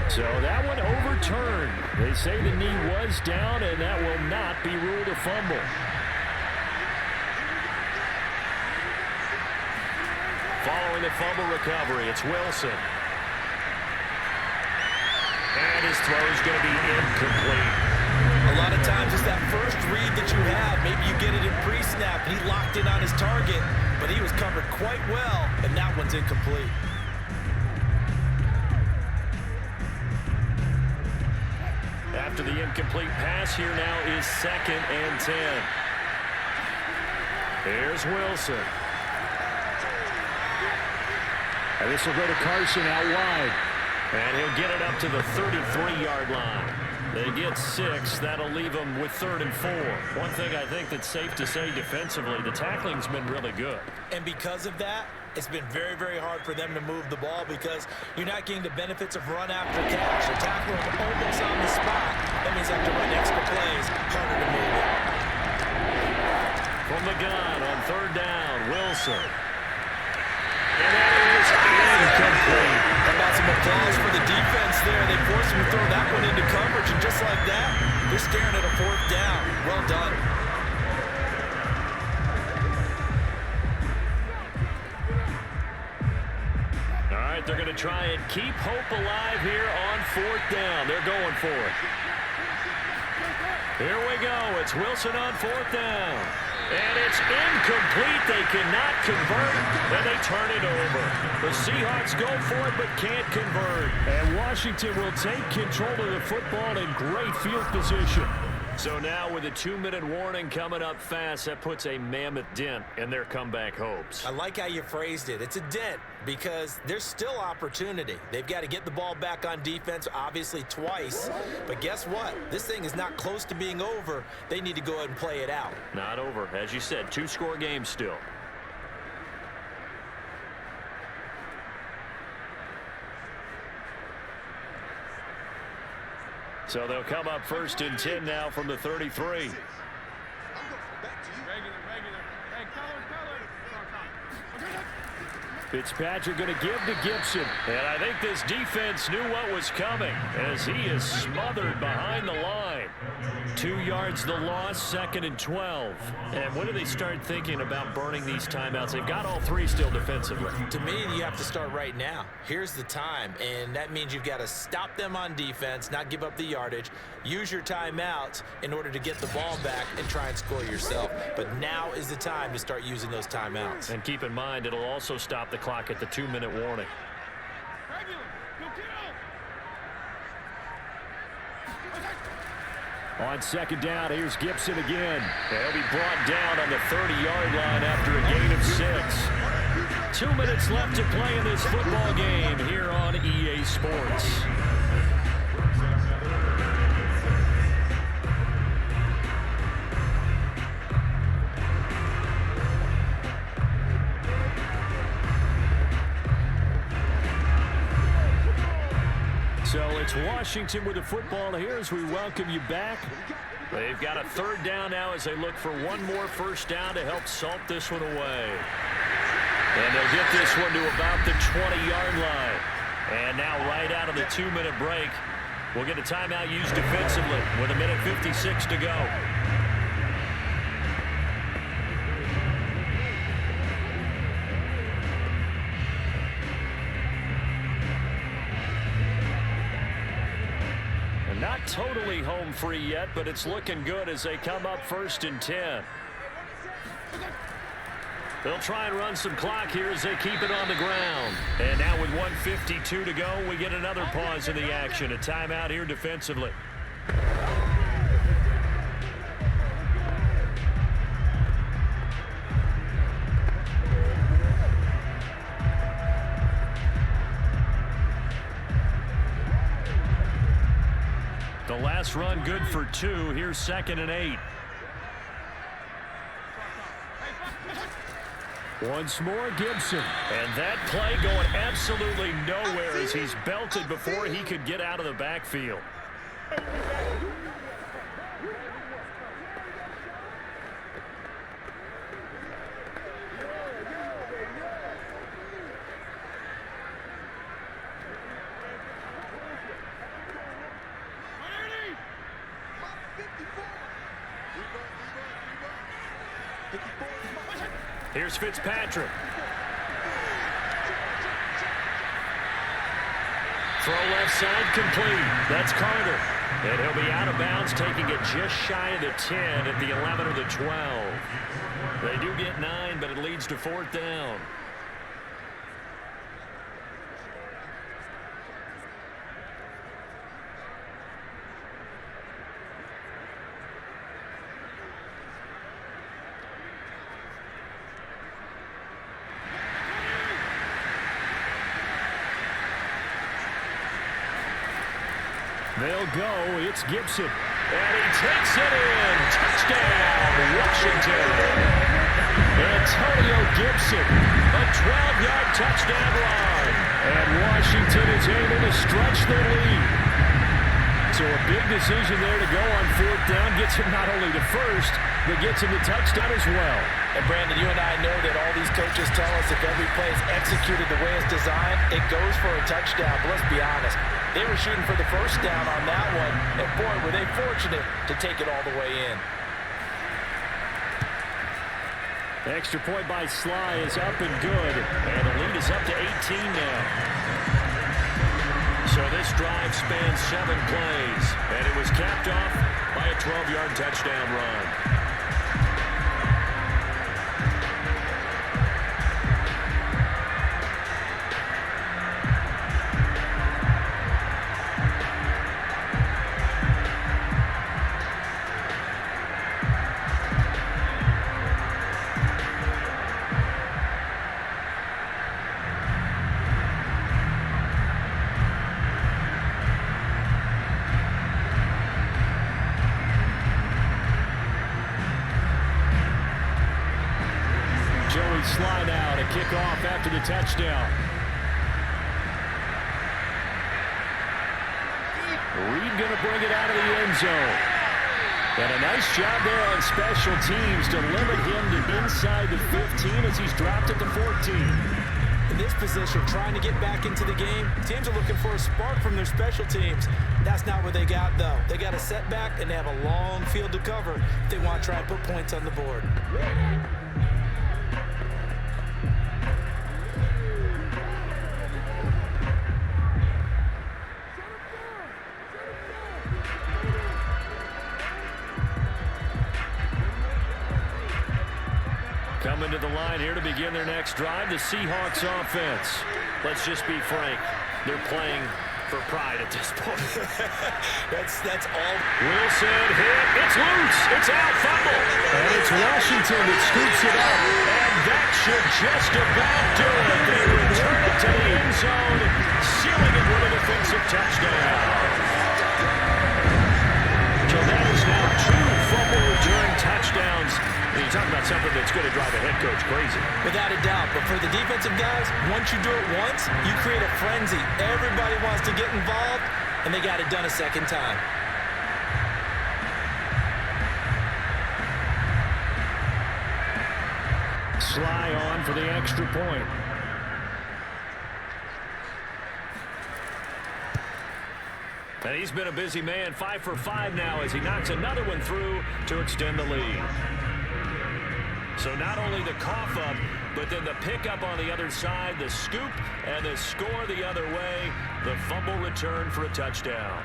So that one overturned. They say the knee was down, and that will not be ruled a fumble. Following the fumble recovery, it's Wilson. And his throw is going to be incomplete. A lot of times it's that first read that you have. Maybe you get it in pre-snap. He locked in on his target, but he was covered quite well, and that one's incomplete. After the incomplete pass, here now is 2nd and 10. Here's Wilson. And this will go to Carson out wide. And he'll get it up to the 33-yard line. They get 6. That'll leave them with 3rd and 4. One thing I think that's safe to say defensively, the tackling's been really good. And because of that, it's been very, very hard for them to move the ball because you're not getting the benefits of run after catch. You're tackling almost on the spot. That means they have to run extra plays, harder to move it. From the gun on 3rd down, Wilson. And that is incomplete. How about some applause for the defense there? They forced him to throw that one into coverage, and just like that, they're staring at a 4th down. Well done. All right, they're going to try and keep hope alive here on 4th down. They're going for it. Here we go. It's Wilson on 4th down. And it's incomplete. They cannot convert, and they turn it over. The Seahawks go for it but can't convert. And Washington will take control of the football in great field position. So now with a 2-minute warning coming up fast, that puts a mammoth dent in their comeback hopes. I like how you phrased it. It's a dent because there's still opportunity. They've got to get the ball back on defense, obviously twice. But guess what? This thing is not close to being over. They need to go ahead and play it out. Not over. As you said, 2-score game still. So they'll come up 1st and 10 now from the 33. Regular. Hey, color. Fitzpatrick going to give to Gibson. And I think this defense knew what was coming as he is smothered behind the line. 2 yards the loss, 2nd and 12. And when do they start thinking about burning these timeouts? They've got all 3 still defensively. To me, you have to start right now. Here's the time, and that means you've got to stop them on defense, not give up the yardage, use your timeouts in order to get the ball back and try and score yourself. But now is the time to start using those timeouts. And keep in mind, it'll also stop the clock at the 2-minute warning. On 2nd down, here's Gibson again. He'll be brought down on the 30-yard line after a gain of 6. 2 minutes left to play in this football game here on EA Sports. So it's Washington with the football here as we welcome you back. They've got a 3rd down now as they look for one more 1st down to help salt this one away. And they'll get this one to about the 20-yard line. And now right out of the 2-minute break, we'll get a timeout used defensively with 1:56 to go. Not totally home free yet, but it's looking good as they come up 1st and 10. They'll try and run some clock here as they keep it on the ground. And now with 1:52 to go, we get another pause in the action. A timeout here defensively. The last run good for 2. Here's 2nd and 8. Once more, Gibson. And that play going absolutely nowhere as he's belted before he could get out of the backfield. Here's Fitzpatrick. Throw left side complete. That's Carter. And he'll be out of bounds, taking it just shy of the 10 at the 11 or the 12. They do get 9, but it leads to 4th down. They'll go. It's Gibson. And he takes it in. Touchdown, Washington. Antonio Gibson. A 12-yard touchdown run. And Washington is able to stretch the lead. So a big decision there to go on 4th down. Gets him not only to 1st, but gets him the touchdown as well. And Brandon, you and I know that all these coaches tell us if every play is executed the way it's designed, it goes for a touchdown. But let's be honest. They were shooting for the 1st down on that one, and boy, were they fortunate to take it all the way in. Extra point by Sly is up and good, and the lead is up to 18 now. So this drive spans 7 plays, and it was capped off by a 12-yard touchdown run. He's slide out, a kickoff after the touchdown. Reed going to bring it out of the end zone. And a nice job there on special teams to limit him to inside the 15 as he's dropped at the 14. In this position, trying to get back into the game, teams are looking for a spark from their special teams. That's not what they got, though. They got a setback, and they have a long field to cover if they want to try and put points on the board. Coming to the line here to begin their next drive, the Seahawks offense. Let's just be frank. They're playing for pride at this point. That's all. Wilson hit. It's loose. It's out. Fumble. And it's Washington that scoops it up. And that should just about do it. They return it to the end zone, sealing it with an offensive touchdown. So that is now 2 fumble return touchdowns. You talk about something that's going to drive a head coach crazy. Without a doubt. But for the defensive guys, once you do it once, you create a frenzy. Everybody wants to get involved, and they got it done a second time. Sly on for the extra point. And he's been a busy man, 5 for 5 now as he knocks another one through to extend the lead. So not only the cough up, but then the pickup on the other side, the scoop, and the score the other way, the fumble return for a touchdown.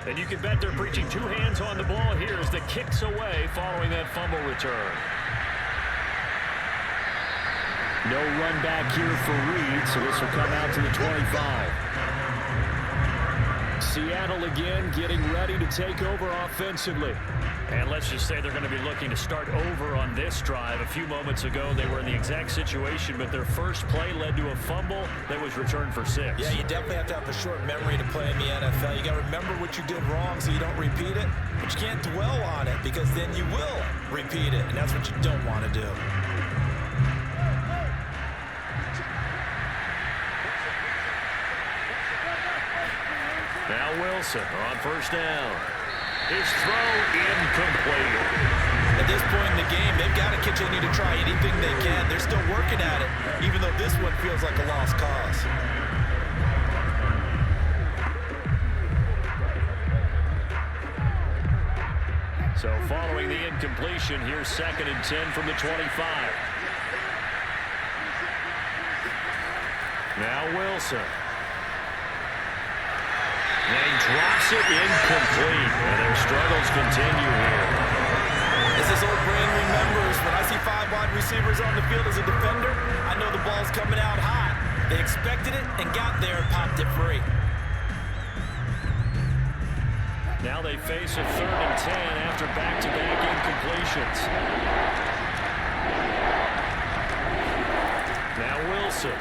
And you can bet they're preaching 2 hands on the ball here as the kick's away following that fumble return. No run back here for Reed, so this will come out to the 25. Seattle again getting ready to take over offensively. And let's just say they're going to be looking to start over on this drive. A few moments ago, they were in the exact situation, but their first play led to a fumble that was returned for 6. Yeah, you definitely have to have a short memory to play in the NFL. You got to remember what you did wrong so you don't repeat it, but you can't dwell on it because then you will repeat it, and that's what you don't want to do. Now Wilson on first down. His throw incomplete. At this point in the game, they've got to continue to try anything they can. They're still working at it, even though this one feels like a lost cause. So following the incompletion, here's 2nd and 10 from the 25. Now Wilson. And he drops it incomplete. And their struggles continue here. As this old brain remembers, when I see 5 wide receivers on the field as a defender, I know the ball's coming out hot. They expected it and got there and popped it free. Now they face a 3rd and 10 after back-to-back incompletions. Now Wilson.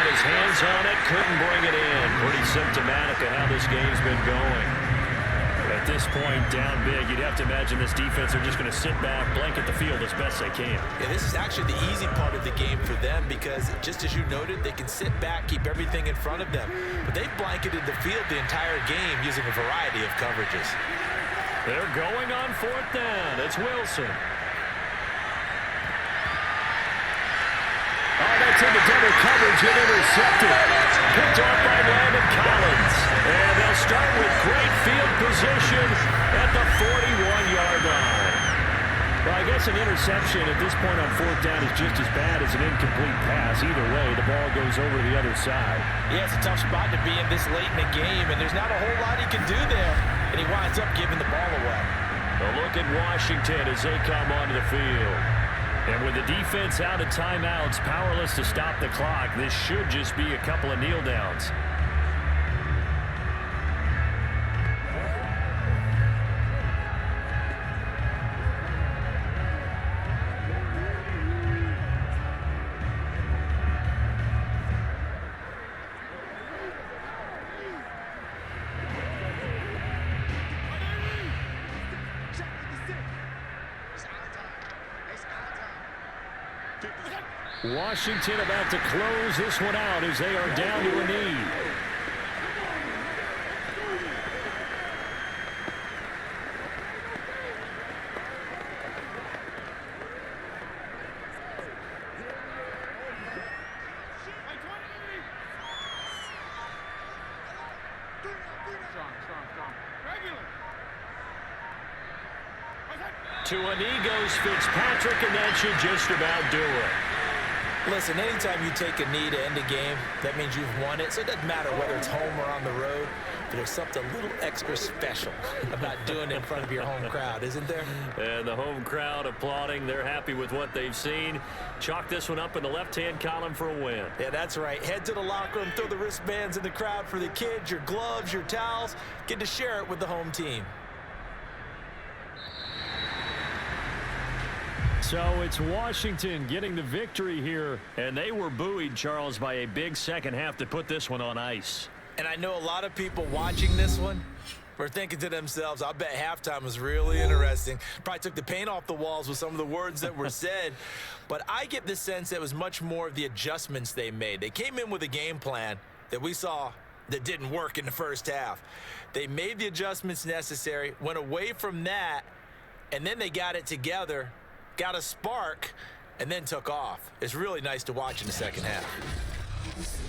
His hands on it, couldn't bring it in. Pretty symptomatic of how this game's been going. At this point, down big, you'd have to imagine this defense are just going to sit back, blanket the field as best they can. Yeah, this is actually the easy part of the game for them because, just as you noted, they can sit back, keep everything in front of them. But they've blanketed the field the entire game using a variety of coverages. They're going on 4th down. It's Wilson. Oh, that's into double coverage and intercepted. Picked off by Landon Collins. And they'll start with great field position at the 41-yard line. Well, I guess an interception at this point on 4th down is just as bad as an incomplete pass. Either way, the ball goes over to the other side. Yeah, it's a tough spot to be in this late in the game, and there's not a whole lot he can do there. And he winds up giving the ball away. A look at Washington as they come onto the field. And with the defense out of timeouts, powerless to stop the clock, this should just be a couple of kneel downs. Washington about to close this one out as they are down to a knee. To a knee goes Fitzpatrick, and that should just about do it. Listen, anytime you take a knee to end a game, that means you've won it. So it doesn't matter whether it's home or on the road, but there's something a little extra special about doing it in front of your home crowd, isn't there? And the home crowd applauding. They're happy with what they've seen. Chalk this one up in the left-hand column for a win. Yeah, that's right. Head to the locker room, throw the wristbands in the crowd for the kids, your gloves, your towels. Get to share it with the home team. So it's Washington getting the victory here, and they were buoyed, Charles, by a big second half to put this one on ice. And I know a lot of people watching this one were thinking to themselves, I bet halftime was really interesting. Probably took the paint off the walls with some of the words that were said. But I get the sense that it was much more of the adjustments they made. They came in with a game plan that we saw that didn't work in the first half. They made the adjustments necessary, went away from that, and then they got it together, got a spark, and then took off. It's really nice to watch in the second half.